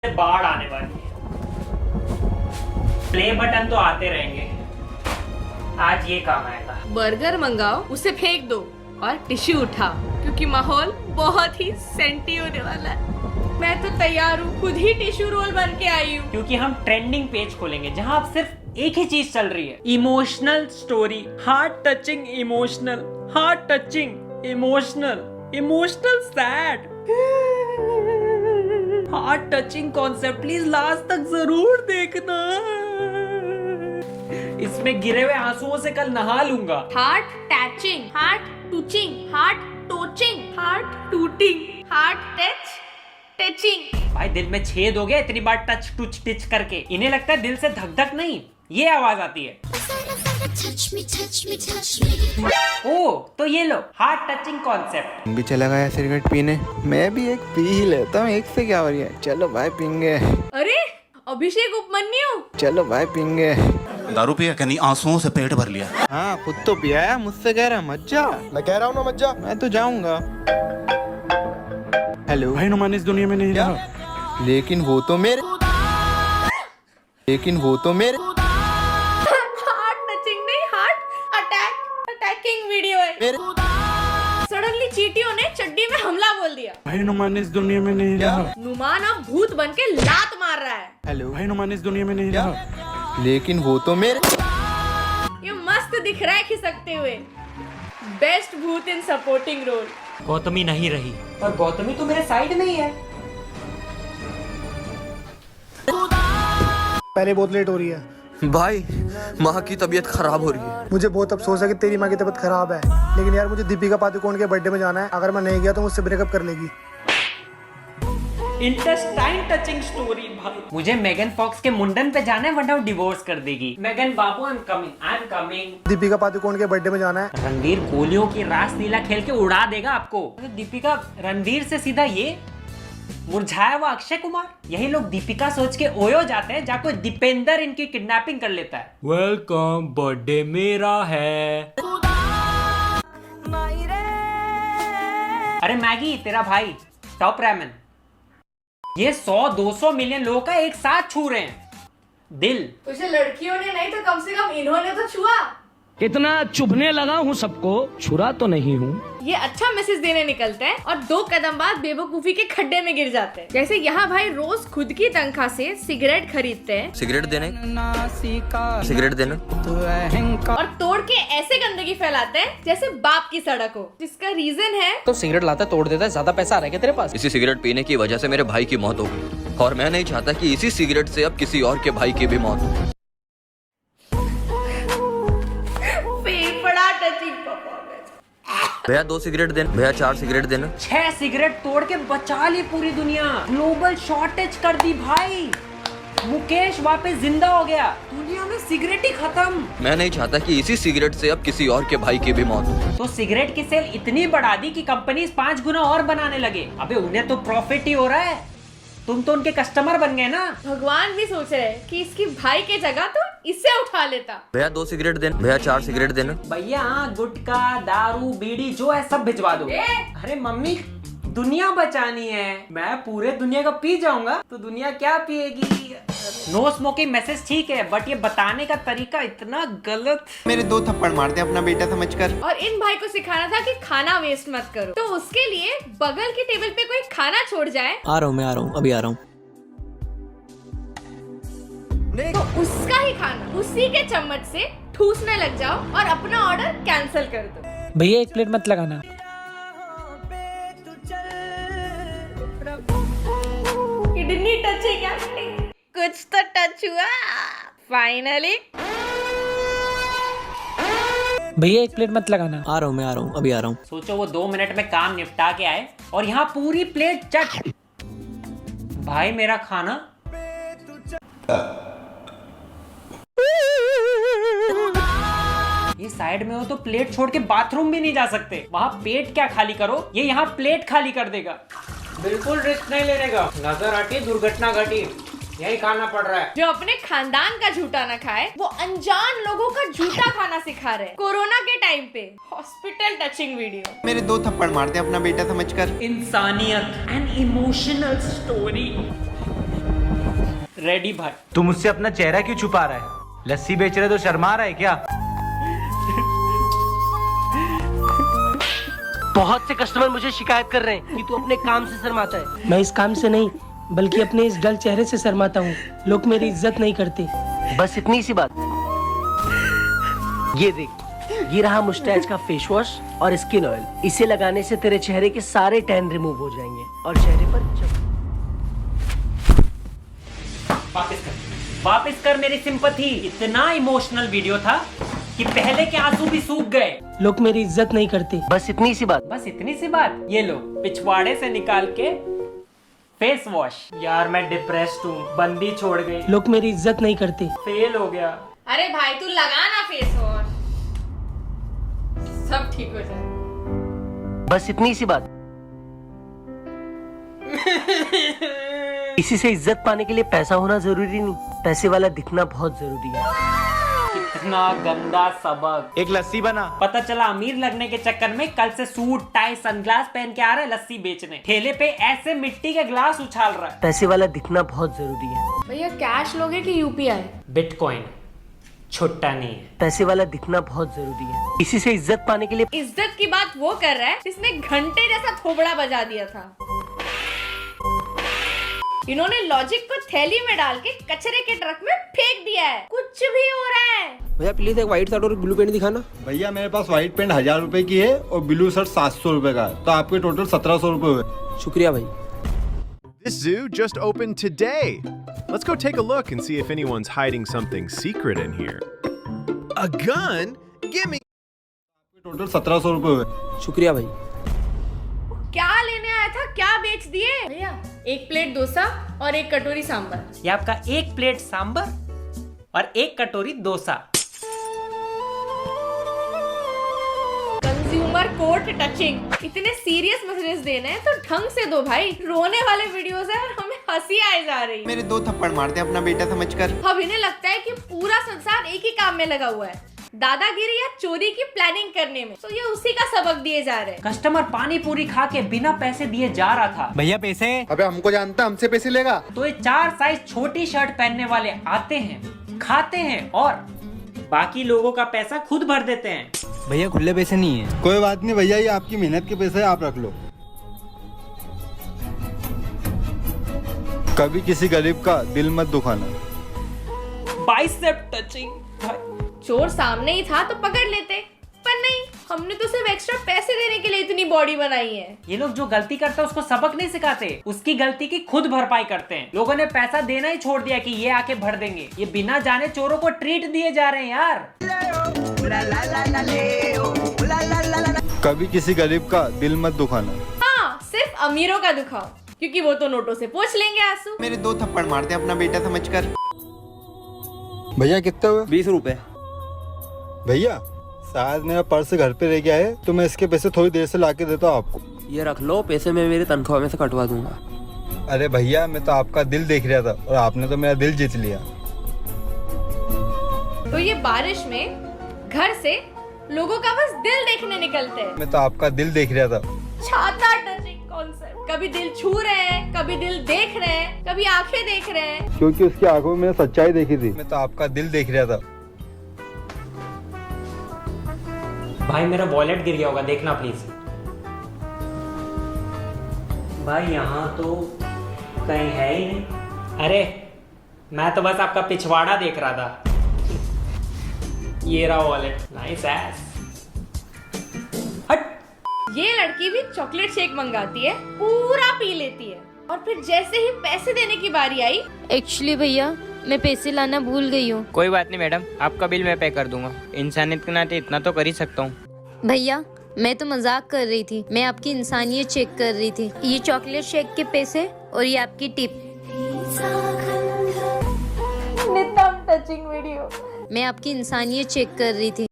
बाढ़ आने वाली है। प्ले बटन तो आते रहेंगे, आज ये काम आएगा। बर्गर मंगाओ, उसे फेंक दो और टिश्यू उठाओ, क्योंकि माहौल बहुत ही सेंटी होने वाला है। मैं तो तैयार हूँ, खुद ही टिश्यू रोल बन के आई हूँ। क्योंकि हम ट्रेंडिंग पेज खोलेंगे जहाँ अब सिर्फ एक ही चीज चल रही है, emotional story, heart touching emotional, heart touching emotional, emotional sad, heart touching concept. Please last तक जरूर देखना, इसमें गिरे हुए आंसुओं से कल नहा लूंगा। Heart touching, heart touching, heart touching, heart tooting, heart touching. भाई दिल में छेद हो गया इतनी बार टच टुच टिच करके। इन्हें लगता है दिल से धक धक नहीं, ये आवाज आती है। ओ तो ये लो, हार्ट टचिंग कॉन्सेप्ट। भी चला गया सिगरेट पीने, मैं भी एक पी ही लेता हूँ, एक से क्या हो रही है। चलो भाई पीएंगे। अरे अभिषेक उपमन्यु, चलो भाई पीएंगे। दारू पिया क्या? नहीं, आंसुओं से पेट भर लिया। हाँ खुद तो पिया है, मुझसे कह रहा है मत जा। मैं कह रहा हूँ ना मत जा। मैं तो जाऊंगा। हेलो भाई नुमान इस दुनिया में नहीं रहा। लेकिन वो तो मेरे हार्ट टचिंग नहीं, हार्ट अटैकिंग वीडियो है। मेरे सडनली चींटियों ने चड्डी में हमला बोल दिया। भाई नुमान इस दुनिया में नहीं रहा। नुमान अब भूत बन के लात मार रहा है। हेलो भाई नुमान इस दुनिया में नहीं रहा। लेकिन वो तो मेरे ये मस्त दिख रहा है खिसकते हुए। बेस्ट भूत इन सपोर्टिंग रोल। गौतमी नहीं रही, और गौतमी तो मेरे साइड में ही है। पहले बहुत लेट हो रही है भाई, माँ की तबीयत खराब हो रही है। मुझे बहुत अफसोस है कि तेरी माँ की तबीयत खराब है, लेकिन यार मुझे दीपिका पादुकोण के बर्थडे में जाना है। अगर मैं नहीं गया तो मुझसे ब्रेकअप कर लेगी। इंटेस्टाइन टचिंग स्टोरी भाई। मुझे मेगन फॉक्स के मुंडन पे जाना है, वरना वो डिवोर्स कर देगी। Megan Babu I am coming. Deepika Padukone के बर्थडे में जाना है। रणवीर गोलियों की रासलीला खेल के उड़ा देगा आपको। दीपिका रणवीर से सीधा ये मुरझाया हुआ अक्षय कुमार, यही लोग दीपिका सोच के ओयो जाते हैं, जाको दीपेंद्र इनकी किडनैपिंग कर लेता है। वेलकम, बर्थडे मेरा है। अरे मैगी तेरा भाई टॉप रैमन, ये 100-200 मिलियन लोगों का एक साथ छू रहे हैं दिल। उसे लड़कियों ने नहीं तो कम से कम इन्होंने तो छुआ। कितना चुभने लगा हूँ सबको, छुरा तो नहीं हूँ। ये अच्छा मैसेज देने निकलते हैं और 2 कदम बाद बेवकूफी के खड्डे में गिर जाते हैं। जैसे यहाँ भाई रोज खुद की तनख्वाह से सिगरेट खरीदते हैं, सिगरेट देना और तोड़ के ऐसे गंदगी फैलाते हैं जैसे बाप की सड़क हो। जिसका रीजन है तो सिगरेट लाता तोड़ देता है, ज्यादा पैसा आ रहा है क्या तेरे पास? इसी सिगरेट पीने की वजह से मेरे भाई की मौत हो गई, और मैं नहीं चाहता कि इसी सिगरेट से अब किसी और के भाई की भी मौत हो। फेफड़ा टचिंग परफॉर्मेंस। भैया 2 सिगरेट देना, भैया 4 सिगरेट देना। 6 सिगरेट तोड़ के बचा ली पूरी दुनिया, ग्लोबल शॉर्टेज कर दी भाई। मुकेश वापस जिंदा हो गया, दुनिया में सिगरेट ही खत्म। मैं नहीं चाहता कि इसी सिगरेट से अब किसी और के भाई की भी मौत हो। तो सिगरेट की सेल इतनी बढ़ा दी कि कंपनीज 5 गुना और बनाने लगे। अबे उन्हें तो प्रॉफिट ही हो रहा है, तुम तो उनके कस्टमर बन गए ना। भगवान भी सोच रहे हैं कि इसकी भाई के जगह तो इससे उठा लेता। भैया 2 सिगरेट देना, भैया 4 सिगरेट देना। भैया गुटखा, दारू, बीड़ी जो है सब भिजवा दो। अरे मम्मी, दुनिया बचानी है। मैं पूरे दुनिया का पी जाऊंगा तो दुनिया क्या पिएगी। नो स्मोकिंग मैसेज ठीक है, बट ये बताने का तरीका इतना गलत। मेरे 2 थप्पड़ मारते अपना बेटा समझकर। और इन भाई को सिखाना था कि खाना वेस्ट मत करो, तो उसके लिए बगल की टेबल पे कोई खाना छोड़ जाए, आ रहा हूँ, मैं आ रहा हूँ, अभी आ रहा हूँ। तो उसका ही खाना उसी के चम्मच से ठूसने लग जाओ और अपना ऑर्डर कैंसिल कर दो। भैया 1 प्लेट मत लगाना। किडनी टच है क्या? कुछ तो टच हुआ फाइनली। भैया 1 प्लेट मत लगाना। आ रहा हूँ, मैं आ रहा हूँ, अभी आ रहा हूँ। सोचो वो 2 मिनट में काम निपटा के आए और यहाँ पूरी प्लेट चट। भाई मेरा खाना। ये साइड में हो तो प्लेट छोड़ के बाथरूम भी नहीं जा सकते। वहाँ पेट क्या खाली करो, ये यहाँ प्लेट खाली कर देगा। बिल्कुल रिस्क नहीं लेने का, नजर हटी दुर्घटना घटी, यही खाना पड़ रहा है। जो अपने खानदान का झूठा ना खाए, वो अनजान लोगों का झूठा खाना सिखा रहे। कोरोना के टाइम पे हॉस्पिटल टचिंग वीडियो। मेरे 2 थप्पड़ मारते अपना बेटा समझकर। इंसानियत एंड इमोशनल स्टोरी। रेडी भाई। तू मुझसे अपना चेहरा क्यों छुपा रहा है? लस्सी बेच रहे तो शर्मा रहा है क्या? बहुत से कस्टमर मुझे शिकायत कर रहे हैं कि तू अपने काम से शर्माता है। मैं इस काम से नहीं बल्कि अपने इस डल चेहरे से शर्माता हूँ। लोग मेरी इज्जत नहीं करते। बस इतनी सी बात। ये देख, ये रहा मुस्टैच का फेस वॉश और स्किन ऑयल। इसे लगाने से तेरे चेहरे के सारे टैन रिमूव हो जाएंगे और चेहरे पर वापस कर मेरी सिंपैथी। इतना इमोशनल वीडियो था कि पहले के आंसू भी सूख गए। लोग मेरी इज्जत नहीं करते। बस इतनी सी बात। बस इतनी सी बात। ये लो पिछवाड़े से निकाल के फेस वॉश। यार मैं डिप्रेस्ड हूँ, बंदी छोड़ गई। लोग मेरी इज्जत नहीं करते। फेल हो गया। अरे भाई तू लगा ना फेस वॉश, सब ठीक हो जाए। बस इतनी सी बात। इसी से इज्जत पाने के लिए पैसा होना जरूरी नहीं, पैसे वाला दिखना बहुत जरूरी है। कितना गंदा सबक। एक लस्सी बना। पता चला अमीर लगने के चक्कर में कल से सूट टाई सनग्लास पहन के आ रहा है लस्सी बेचने। ठेले पे ऐसे मिट्टी के ग्लास उछाल रहा है। पैसे वाला दिखना बहुत जरूरी है। भैया कैश लोगे कि यूपीआई? बिटकॉइन छुट्टा नहीं है। पैसे वाला दिखना बहुत जरूरी है। इसी से इज्जत पाने के लिए। इज्जत की बात वो कर रहा है जिसने घंटे जैसा थोबड़ा बजा दिया था। इन्होंने लॉजिक को थैली में डाल के कचरे के ट्रक में फेंक दिया है। कुछ भी हो रहा है। भैया प्लीज एक व्हाइट शर्ट और ब्लू पेंट दिखाना। भैया मेरे पास व्हाइट पेंट 1000 रुपए की है और ब्लू शर्ट 700 रुपए का है, तो आपके टोटल 1700 रुपए हुए। शुक्रिया भाई। This zoo just opened today. Let's go take a look and see if anyone's hiding something secret in here. A gun? Gimme! Total 1700 रुपए हुए। शुक्रिया भाई। क्या लेने आया था, क्या बेच दिए? भैया एक प्लेट डोसा और एक कटोरी सांभर। ये आपका एक प्लेट सांबर और एक कटोरी डोसा। Consumer court touching. इतने सीरियस मैसेजेस देने हैं तो ढंग से दो भाई। रोने वाले वीडियोस है और हमें हंसी आए जा रही है। मेरे 2 थप्पड़ मारते अपना बेटा समझकर। अब इन्हें लगता है कि पूरा संसार एक ही काम में लगा हुआ है, दादागिरी या चोरी की प्लानिंग करने में। तो ये उसी का सबक दिए जा रहे हैं। कस्टमर पानी पूरी खा के बिना पैसे दिए जा रहा था। भैया पैसे। अबे हमको जानता, हमसे पैसे लेगा? तो ये 4 साइज छोटी शर्ट पहनने वाले आते हैं, खाते हैं और बाकी लोगों का पैसा खुद भर देते हैं। भैया खुले पैसे नहीं है। कोई बात नहीं भैया, ये आपकी मेहनत के पैसे आप रख लो। कभी किसी गरीब का दिल मत दुखाना। Bicep touching. चोर सामने ही था तो पकड़ लेते, पर नहीं, हमने तो सिर्फ एक्स्ट्रा पैसे देने के लिए इतनी बॉडी बनाई है। ये लोग जो गलती करते हैं उसको सबक नहीं सिखाते, उसकी गलती की खुद भरपाई करते हैं। लोगों ने पैसा देना ही छोड़ दिया कि ये आके भर देंगे। ये बिना जाने चोरों को ट्रीट दिए जा रहे हैं यार। कभी किसी गरीब का दिल मत दुखाना। हाँ, सिर्फ अमीरों का दुखाओ, क्योंकि वो तो नोटों से पोंछ लेंगे आंसू। मेरे 2 थप्पड़ मारते अपना बेटा समझकर। भैया कितने हुए? 20 रुपए। भैया शायद मेरा पर्स घर पे रह गया है, तो मैं इसके पैसे थोड़ी देर से लाके देता हूँ आपको। ये रख लो, पैसे मैं मेरी तनख्वाह में से कटवा दूंगा। अरे भैया मैं तो आपका दिल देख रहा था और आपने तो मेरा दिल जीत लिया। तो ये बारिश में घर से लोगों का बस दिल देखने निकलते हैं। मैं तो आपका दिल देख रहा था। छाता टचिंग कॉन्सेप्ट। कभी दिल छू रहे हैं, कभी दिल देख रहे हैं, कभी आंखें देख रहे हैं। क्योंकि उसकी आंखों में मैंने सच्चाई देखी थी। मैं तो आपका दिल देख रहा था। भाई मेरा वॉलेट गिर गया होगा, देखना प्लीज। भाई यहाँ तो कहीं है ही नहीं। अरे मैं तो बस आपका पिछवाड़ा देख रहा था। ये रहा वॉलेट। Nice S. हट। ये लड़की भी चॉकलेट शेक मंगाती है, पूरा पी लेती है, और फिर जैसे ही पैसे देने की बारी आई, एक्चुअली भैया मैं पैसे लाना भूल गई हूँ। कोई बात नहीं मैडम, आपका बिल मैं पे कर दूंगा। इंसानियत के नाते इतना तो कर ही सकता हूँ। भैया मैं तो मजाक कर रही थी, मैं आपकी इंसानियत चेक कर रही थी। ये चॉकलेट शेक के पैसे और ये आपकी टिप। नितम touching video. मैं आपकी इंसानियत चेक कर रही थी।